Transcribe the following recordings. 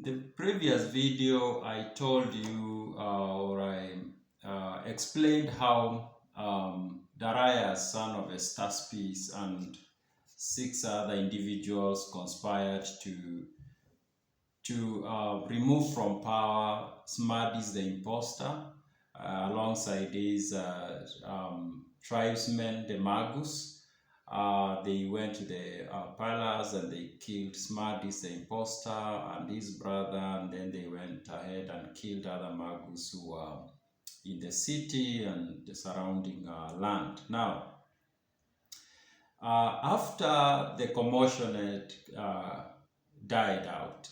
the previous video, I told you or I explained how Darius, son of Hystaspes, and 6 other individuals conspired to remove from power Smerdis the imposter, alongside his tribesmen, the Magus. They went to the palace and they killed Smerdis the imposter and his brother, and then they went ahead and killed other Magus who were in the city and the surrounding land. Now, after the commotion had died out,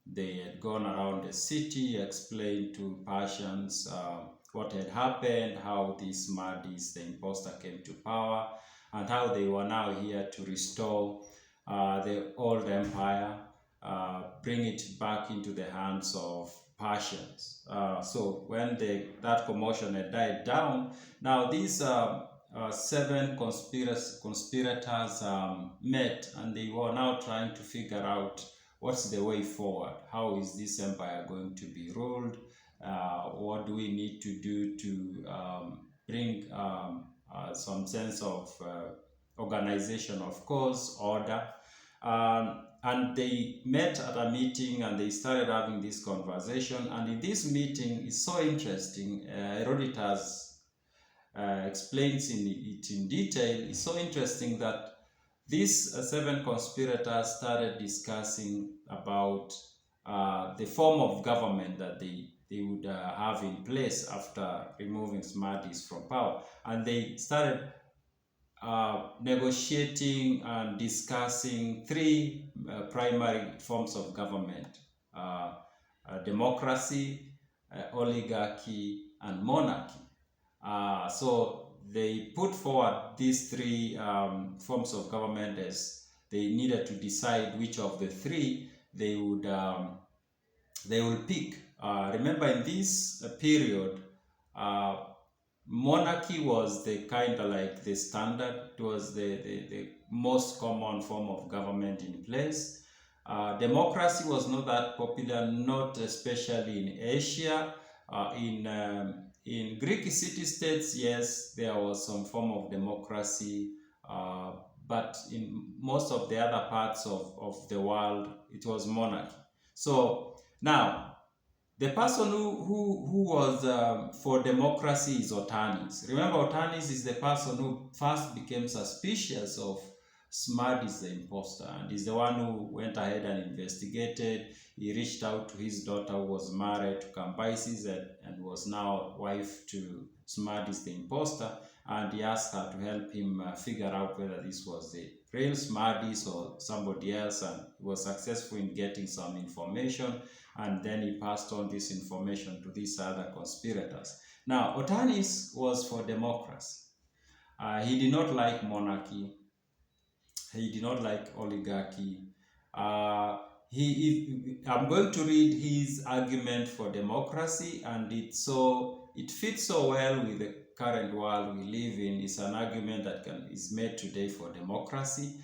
they had gone around the city, explained to Persians what had happened, how this Smerdis the imposter came to power, and how they were now here to restore the old empire, bring it back into the hands of Persians. So when that commotion had died down, now these 7 conspirators met, and they were now trying to figure out what's the way forward. How is this empire going to be ruled? What do we need to do to bring some sense of organization, of course, order. And they met at a meeting and they started having this conversation. And in this meeting, it's so interesting. Herodotus explains it in detail. It's so interesting that these 7 conspirators started discussing about the form of government that they would have in place after removing Smerdis from power. And they started negotiating and discussing 3 primary forms of government: democracy, oligarchy, and monarchy. So they put forward these 3 forms of government as they needed to decide which of the 3 they will pick. Remember, in this period, monarchy was the kind of like the standard. It was the most common form of government in place. Democracy was not that popular, not especially in Asia. In Greek city-states, yes, there was some form of democracy, but in most of the other parts of the world, it was monarchy. So now, the person who was for democracy is Otanes. Remember, Otanes is the person who first became suspicious of Smerdis the imposter, and is the one who went ahead and investigated. He reached out to his daughter, who was married to Gobryas and was now wife to Smerdis the imposter, and he asked her to help him figure out whether this was the real Smerdis or somebody else, and he was successful in getting some information, and then he passed on this information to these other conspirators. Now, Otanes was for democracy. He did not like monarchy. He did not like oligarchy. I'm going to read his argument for democracy, and it fits so well with the current world we live in. It's an argument that is made today for democracy.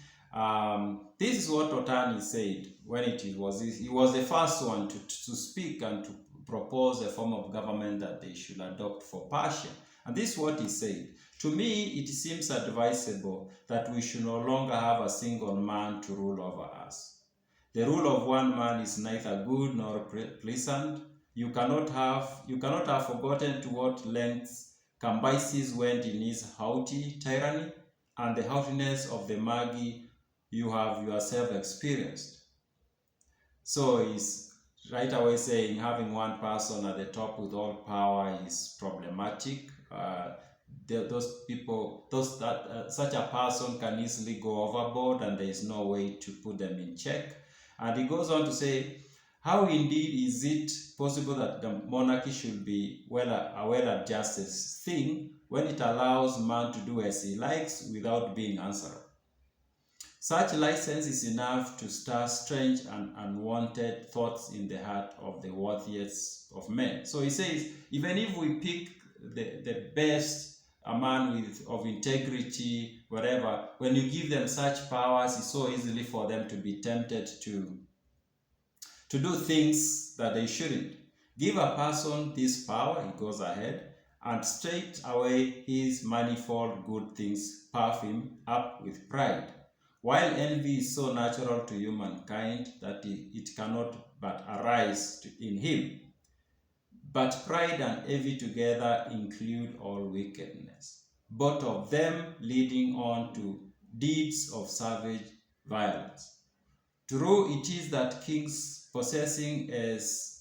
This is what Otanes said when he was the first one to speak and to propose a form of government that they should adopt for Persia. And this is what he said: "To me, it seems advisable that we should no longer have a single man to rule over us. The rule of one man is neither good nor pleasant. You cannot have forgotten to what lengths Cambyses went in his haughty tyranny, and the haughtiness of the Magi you have yourself experienced." So he's right away saying having one person at the top with all power is problematic. Such a person can easily go overboard, and there is no way to put them in check. And he goes on to say, how indeed is it possible that the monarchy should be a well-adjusted thing when it allows man to do as he likes without being answerable? Such license is enough to stir strange and unwanted thoughts in the heart of the worthiest of men. So he says, even if we pick the best, a man of integrity, whatever, when you give them such powers, it's so easily for them to be tempted to to do things that they shouldn't. Give a person this power, he goes ahead, and straight away his manifold good things puff him up with pride. While envy is so natural to humankind that it cannot but arise in him. But pride and envy together include all wickedness, both of them leading on to deeds of savage violence. True it is that kings possessing as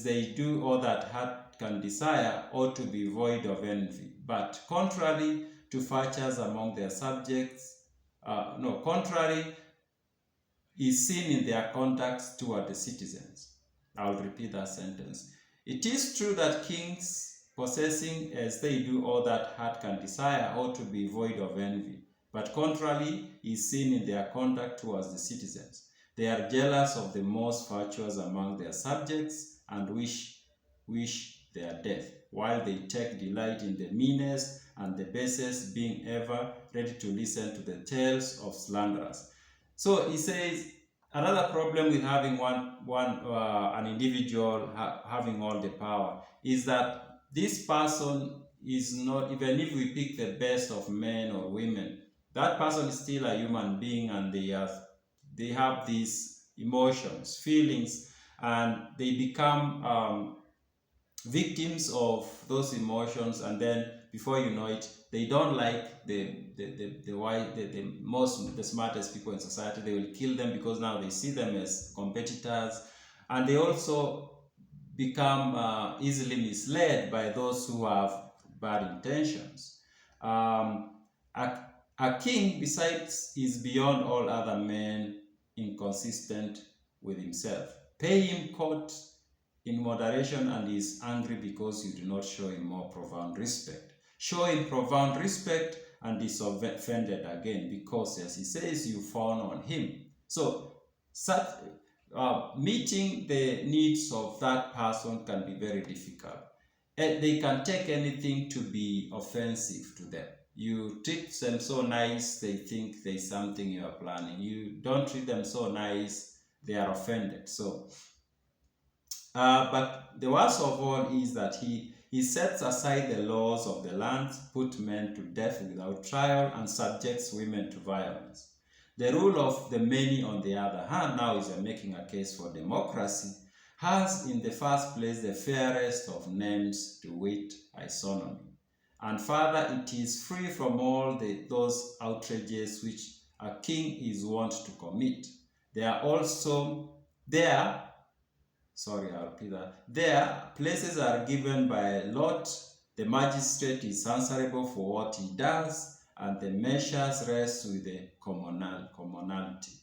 they do all that heart can desire ought to be void of envy, but contrary to virtues among their subjects, contrary is seen in their conducts toward the citizens. I'll repeat that sentence. It is true that kings possessing as they do all that heart can desire ought to be void of envy, but contrary is seen in their conduct towards the citizens. They are jealous of the most virtuous among their subjects and wish their death, while they take delight in the meanest and the basest, being ever ready to listen to the tales of slanderers. So he says another problem with having an individual having all the power is that this person is not, even if we pick the best of men or women, that person is still a human being, and they have these emotions, feelings, and they become victims of those emotions, and then before you know it, they don't like the smartest people in society. They will kill them because now they see them as competitors, and they also become easily misled by those who have bad intentions. A king, besides, is beyond all other men inconsistent with himself. Pay him court in moderation, and he is angry because you do not show him more profound respect. Show him profound respect, and he is offended again because, as he says, you fawn on him. So, meeting the needs of that person can be very difficult. And they can take anything to be offensive to them. You treat them so nice, they think there's something you are planning. You don't treat them so nice, they are offended. So, but the worst of all is that he sets aside the laws of the land, put men to death without trial, and subjects women to violence. The rule of the many, on the other hand, now is making a case for democracy, has in the first place the fairest of names, to wit, isonomy. And further, it is free from all those outrages which a king is wont to commit. There, places are given by lot, the magistrate is answerable for what he does, and the measures rest with the commonalty.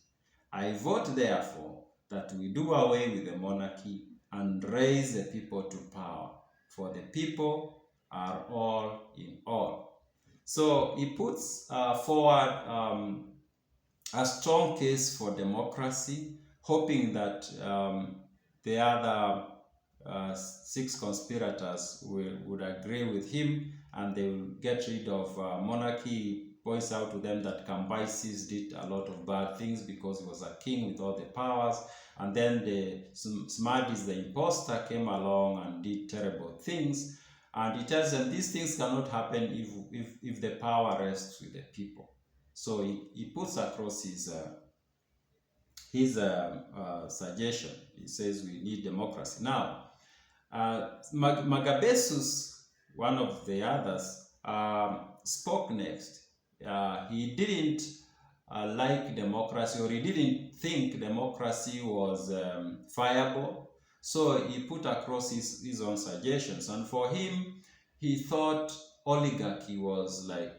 I vote, therefore, that we do away with the monarchy and raise the people to power, for the people are all in all. So he puts forward a strong case for democracy, hoping that the other 6 conspirators would agree with him, and they will get rid of monarchy. He points out to them that Cambyses did a lot of bad things because he was a king with all the powers, and then the Smerdis, the imposter, came along and did terrible things. And he tells them these things cannot happen if the power rests with the people. So he puts across his suggestion. He says we need democracy. Now, Megabyzus, one of the others, spoke next. He didn't like democracy, or he didn't think democracy was viable. So he put across his own suggestions. And for him, he thought oligarchy was like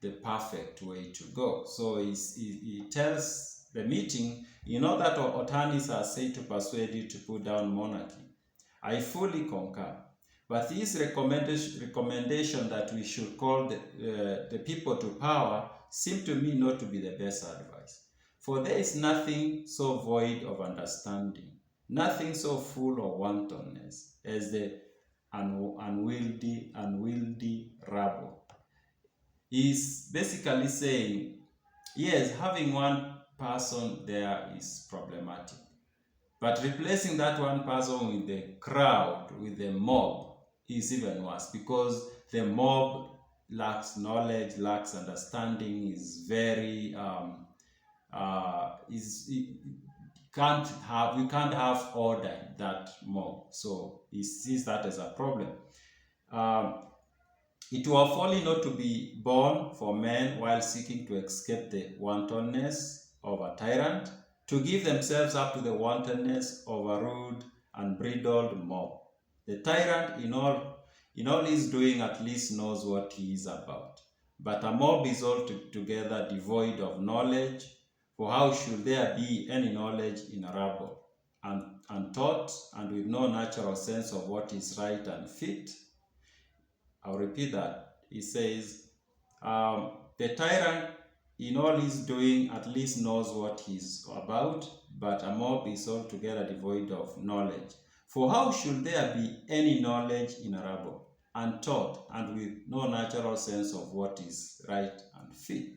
the perfect way to go. So he tells the meeting, you know that Otanes has said to persuade you to put down monarchy. I fully concur. But his recommendation that we should call the people to power seemed to me not to be the best advice. For there is nothing so void of understanding, nothing so full of wantonness as the unwieldy rabble. He's basically saying, yes, having one person there is problematic, But replacing that one person with the crowd, with the mob, is even worse, because the mob lacks knowledge, lacks understanding, is very we can't have order in that mob. So he sees that as a problem. It were folly not to be born for men while seeking to escape the wantonness of a tyrant, to give themselves up to the wantonness of a rude and bridled mob. The tyrant, in all he's doing, at least knows what he is about. But a mob is altogether devoid of knowledge, for how should there be any knowledge in a rabble, untaught and with no natural sense of what is right and fit? I'll repeat that. He says, the tyrant, in all he's doing, at least knows what he's about, but a mob is altogether devoid of knowledge. For how should there be any knowledge in a rabble, untaught and with no natural sense of what is right and fit?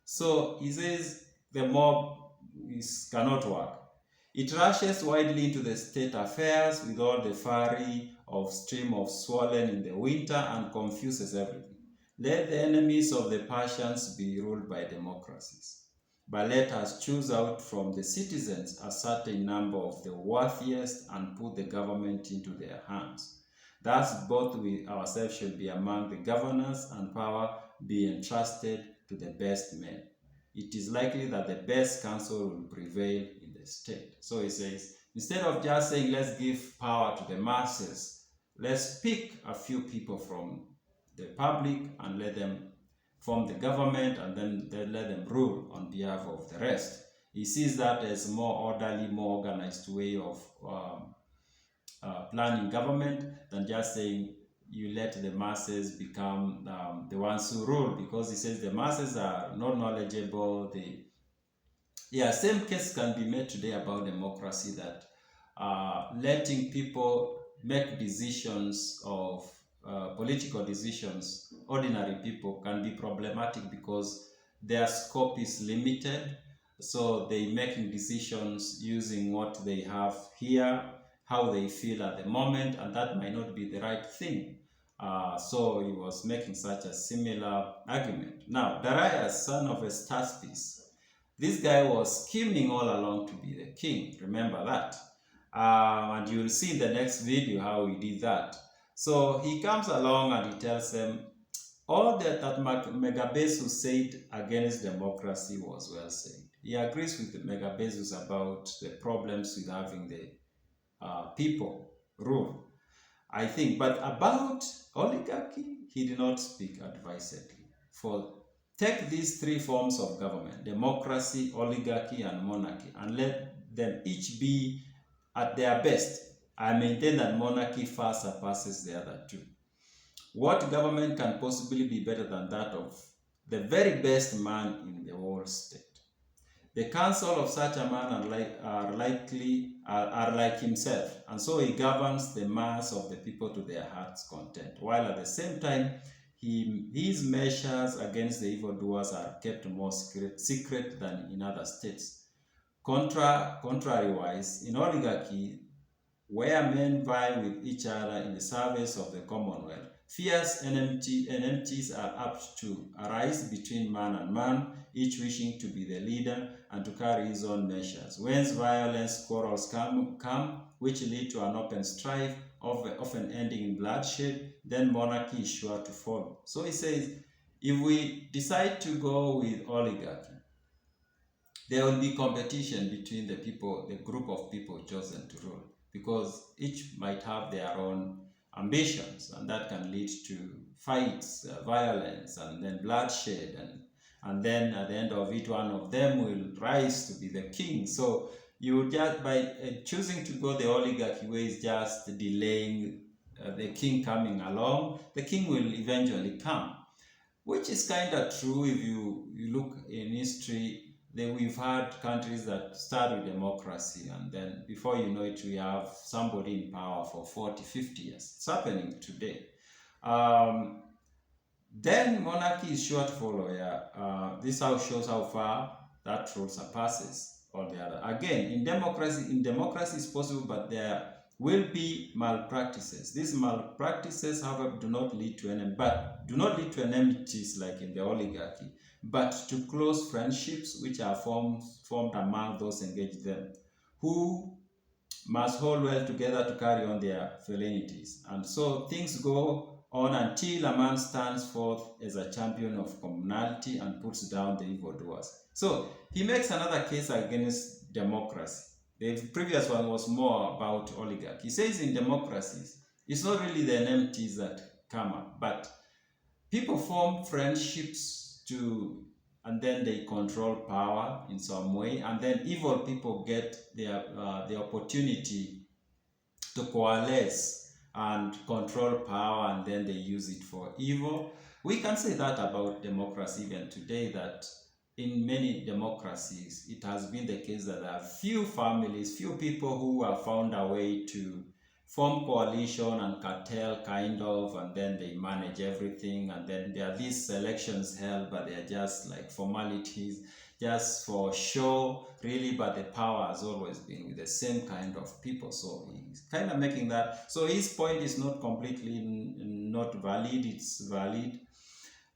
So he says the mob cannot work. It rushes widely into the state affairs with all the fury of stream of swollen in the winter and confuses everything. Let the enemies of the Persians be ruled by democracies, but let us choose out from the citizens a certain number of the worthiest and put the government into their hands. Thus both we ourselves shall be among the governors, and power be entrusted to the best men. It is likely that the best counsel will prevail in the state. So he says, instead of just saying, let's give power to the masses, let's pick a few people from the public and let them form the government, and then let them rule on behalf of the rest. He sees that as a more orderly, more organized way of planning government than just saying you let the masses become the ones who rule, because he says the masses are not knowledgeable. Same case can be made today about democracy, that letting people make decisions of political decisions, ordinary people, can be problematic because their scope is limited. So they making decisions using what they have here, how they feel at the moment, and that might not be the right thing. So he was making such a similar argument. Now, Darius, son of Hystaspes, this guy was scheming all along to be the king. Remember that. And you'll see in the next video how he did that. So he comes along and he tells them all that Megabyzus said against democracy was well said. He agrees with Megabyzus about the problems with having the people rule, I think. But about oligarchy, he did not speak advisedly. For take these three forms of government, democracy, oligarchy, and monarchy, and let them each be at their best. I maintain that monarchy far surpasses the other two. What government can possibly be better than that of the very best man in the whole state? The counsel of such a man are like himself, and so he governs the mass of the people to their heart's content, while at the same time his measures against the evildoers are kept more secret than in other states. Contrariwise, in oligarchy, where men vie with each other in the service of the commonwealth, fierce enmities are apt to arise between man and man, each wishing to be the leader and to carry his own measures. Whence violence quarrels come, which lead to an open strife, often ending in bloodshed, then monarchy is sure to follow. So he says, if we decide to go with oligarchy, there will be competition between the people, the group of people chosen to rule, because each might have their own ambitions, and that can lead to fights, violence, and then bloodshed, and then at the end of it, one of them will rise to be the king. So you just, by choosing to go the oligarchy way, is just delaying the king coming along. The king will eventually come, which is kind of true. If you look in history, we've had countries that start with democracy, and then before you know it, we have somebody in power for 40, 50 years. It's happening today. Then monarchy is sure to follow. This shows how far that rule surpasses or the other. Again, in democracy is possible, but there will be malpractices. These malpractices, however, do not lead to enmities like in the oligarchy, but to close friendships which are formed among those engaged them, who must hold well together to carry on their felonities. And so things go on until a man stands forth as a champion of commonality and puts down the evildoers. So he makes another case against democracy. The previous one was more about oligarchy. He says in democracies, it's not really the enmities that come up, but people form friendships and then they control power in some way, and then evil people get the opportunity to coalesce and control power, and then they use it for evil. We can say that about democracy even today, that in many democracies, it has been the case that there are few families, few people who have found a way to form coalition and cartel kind of, and then they manage everything, and then there are these elections held, but they are just like formalities, just for show, really, but the power has always been with the same kind of people. So he's kind of making that. So his point is not completely not valid, it's valid.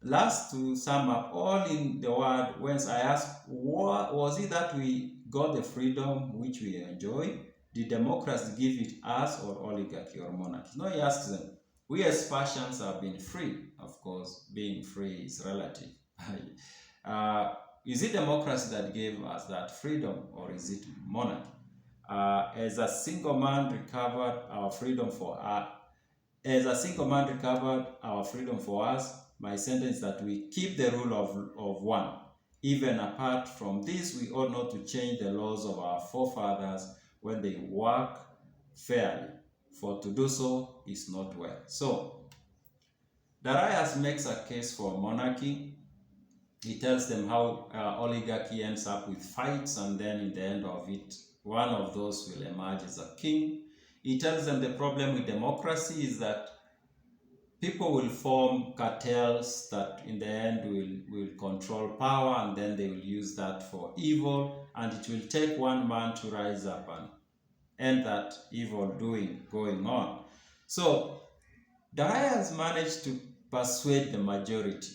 Last, to sum up, all in the world, once I asked, what was it that we got the freedom which we enjoy? Did democracy give it us, or oligarchy or monarchy? No, he asks them. We as Persians have been free. Of course, being free is relative. Is it democracy that gave us that freedom, or is it monarchy? As a single man recovered our freedom for us, my sentence is that we keep the rule of one. Even apart from this, we ought not to change the laws of our forefathers when they work fairly, for to do so is not well. So, Darius makes a case for monarchy. He tells them how oligarchy ends up with fights, and then in the end of it, one of those will emerge as a king. He tells them the problem with democracy is that people will form cartels that in the end will control power, and then they will use that for evil, and it will take one man to rise up and end that evil doing going on. So Darius managed to persuade the majority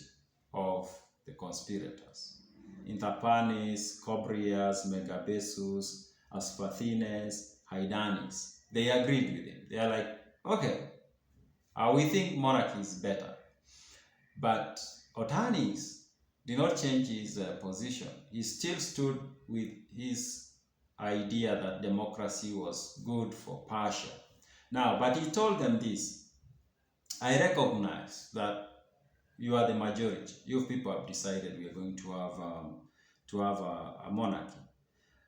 of the conspirators. Intaphernes, Gobryas, Megabyzus, Aspathines, Hydarnes. They agreed with him. They are like, okay, we think monarchy is better. But Otanes did not change his position. He still stood with his idea that democracy was good for Persia. Now, but he told them this: I recognize that you are the majority. You people have decided we are going to have a monarchy.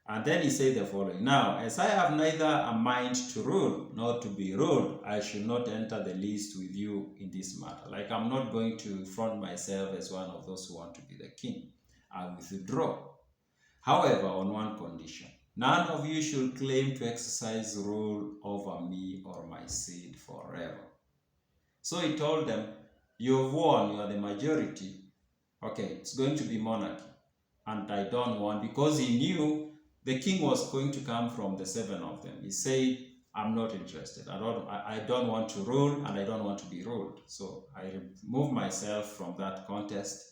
And then he said the following: now, as I have neither a mind to rule nor to be ruled, I should not enter the list with you in this matter. Like, I'm not going to front myself as one of those who want to be the king. I will withdraw. However, on one condition: none of you should claim to exercise rule over me or my seed forever. So he told them, you've won, you are the majority. Okay, it's going to be monarchy. And I don't want, because he knew the king was going to come from the 7 of them. He said, I'm not interested. I don't want to rule, and I don't want to be ruled. So I remove myself from that contest.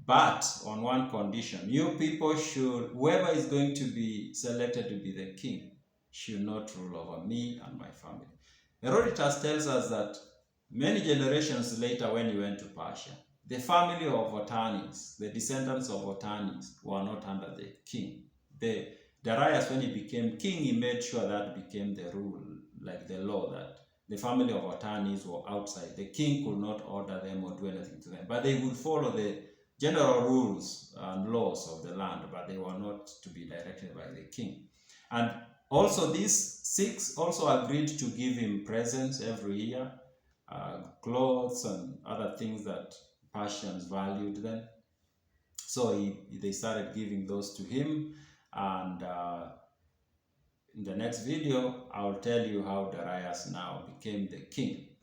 But on one condition: you people should, whoever is going to be selected to be the king, should not rule over me and my family. Herodotus tells us that many generations later, when he went to Persia, the family of Otanes, the descendants of Otanes, were not under the king. Darius, when he became king, he made sure that became the rule, like the law, that the family of Otanes were outside. The king could not order them or do anything to them, but they would follow the general rules and laws of the land, but they were not to be directed by the king. And also these 6 also agreed to give him presents every year, clothes and other things that Persians valued then. So they started giving those to him, and in the next video, I'll tell you how Darius now became the king.